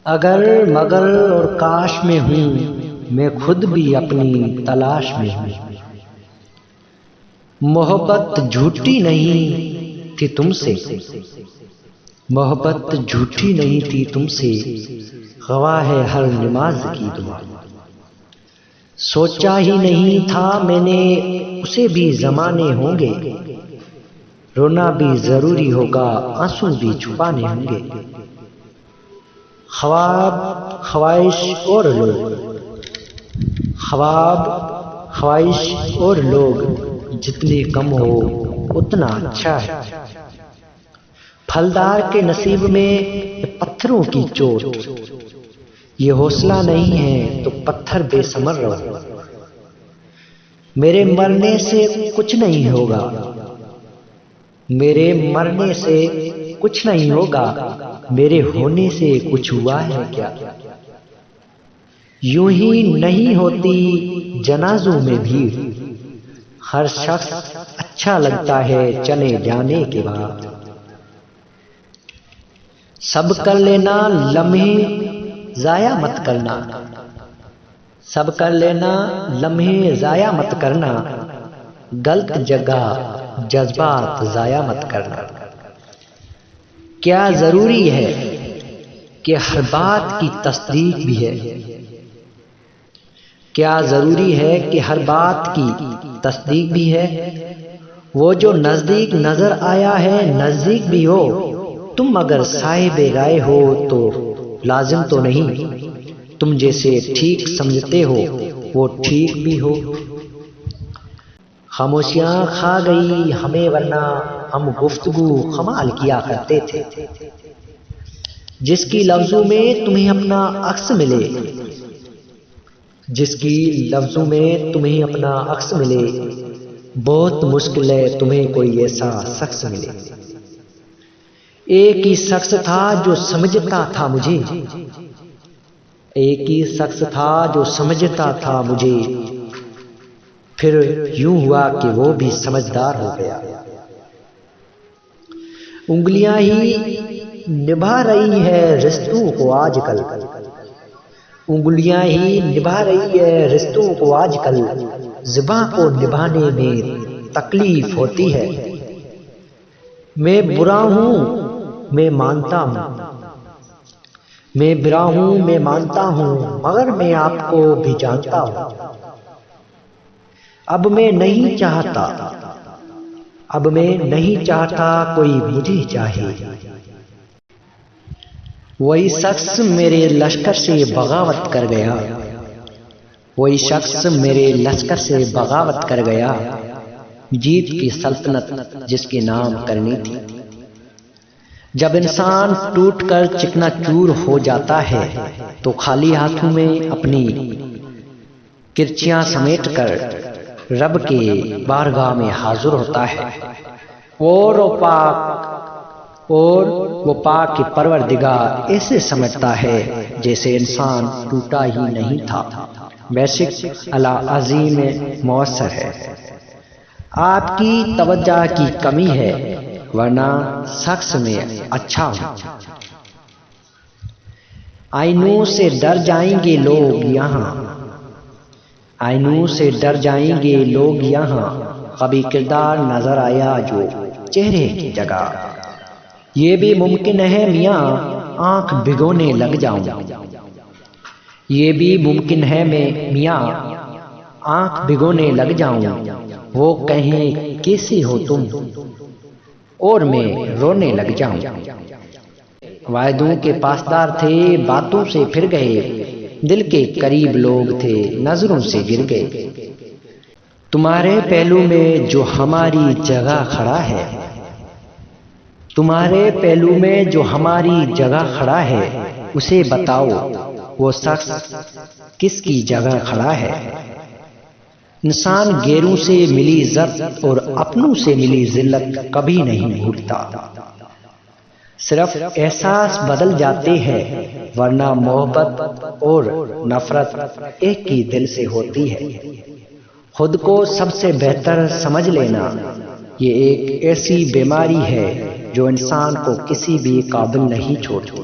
اگر مگر اور کاش میں ہوں، میں خود بھی اپنی تلاش میں ہوں۔ محبت جھوٹی نہیں تھی تم سے، محبت جھوٹی نہیں تھی تم سے، گواہ ہے ہر نماز کی دعا۔ سوچا ہی نہیں تھا میں نے اسے بھی زمانے ہوں گے، رونا بھی ضروری ہوگا، آنسو بھی چھپانے ہوں گے۔ خواب خواہش اور لوگ، خواب خواہش اور لوگ جتنے کم ہو اتنا اچھا ہے۔ پھلدار کے نصیب میں پتھروں کی چوٹ، یہ حوصلہ نہیں ہے تو پتھر بے ثمر رہو۔ میرے مرنے سے کچھ نہیں ہوگا، میرے مرنے سے کچھ نہیں ہوگا، میرے ہونے سے کچھ ہوا ہے کیا؟ یوں ہی نہیں ہوتی جنازوں میں بھیڑ، ہر شخص اچھا لگتا ہے چلے جانے کے بعد۔ سب کر لینا لمحے ضائع مت کرنا، سب کر لینا لمحے ضائع مت کرنا، غلط جگہ جذبات ضائع مت کرنا۔ کیا ضروری ہے کہ ہر بات کی تصدیق بھی ہے، کیا ضروری ہے کہ ہر بات کی تصدیق بھی ہے؟ وہ جو نزدیک نظر آیا ہے نزدیک بھی ہو، تم اگر صاحب رائے ہو تو لازم تو نہیں، تم جیسے ٹھیک سمجھتے ہو وہ ٹھیک بھی ہو۔ خاموشیاں کھا گئی ہمیں ورنہ ہم گفتگو کمال کیا کرتے تھے۔ جس کی لفظوں میں تمہیں اپنا عکس ملے، جس کی لفظوں میں تمہیں اپنا عکس ملے، بہت مشکل ہے تمہیں کوئی ایسا شخص ملے۔ ایک ہی شخص تھا جو سمجھتا تھا مجھے، ایک ہی شخص تھا جو سمجھتا تھا مجھے، پھر یوں ہوا کہ وہ بھی سمجھدار ہو گیا۔ انگلیاں ہی نبھا رہی ہے رشتوں کو آج کل، انگلیاں ہی نبھا رہی ہے رشتوں کو آج کل، زباں کو نبھانے میں تکلیف ہوتی ہے۔ میں برا ہوں میں مانتا ہوں، میں برا ہوں میں مانتا ہوں، مگر میں آپ کو بھی جانتا ہوں۔ اب میں نہیں چاہتا، اب میں نہیں چاہتا کوئی مجھے چاہے۔ وہی شخص میرے لشکر سے بغاوت کر گیا، وہی شخص میرے لشکر سے بغاوت کر گیا، جیت کی سلطنت جس کے نام کرنی تھی۔ جب انسان ٹوٹ کر چکنا چور ہو جاتا ہے تو خالی ہاتھوں میں اپنی کرچیاں سمیٹ کر رب کے بارگاہ میں حاضر ہوتا ہے، اور وہ پاک کی پروردگار ایسے سمجھتا ہے جیسے انسان ٹوٹا ہی نہیں تھا۔ بیشک اللہ عظیم مؤثر ہے۔ آپ کی توجہ کی کمی ہے ورنہ شخص میں اچھا ہوں۔ آئینوں سے ڈر جائیں گے لوگ یہاں، آئینوں سے ڈر جائیں گے لوگ یہاں، کبھی کردار نظر آیا جو چہرے کی جگہ۔ یہ بھی ممکن ہے میاں آنکھ بھگونے لگ جاؤں، یہ بھی ممکن ہے میں میاں آنکھ بھگونے لگ جاؤں، وہ کہیں کیسی ہو تم اور میں رونے لگ جاؤں۔ وعدوں کے پاسدار تھے باتوں سے پھر گئے، دل کے قریب لوگ تھے نظروں سے گر گئے۔ تمہارے پہلو میں جو ہماری جگہ کھڑا ہے، تمہارے پہلو میں جو ہماری جگہ کھڑا ہے، اسے بتاؤ وہ شخص کس کی جگہ کھڑا ہے۔ انسان غیروں سے ملی عزت اور اپنوں سے ملی ذلت کبھی نہیں بھولتا۔ صرف احساس بدل جاتے ہیں ورنہ محبت اور نفرت ایک ہی دل سے ہوتی ہے۔ خود کو سب سے بہتر سمجھ لینا یہ ایک ایسی بیماری ہے جو انسان کو کسی بھی قابل نہیں چھوڑتی۔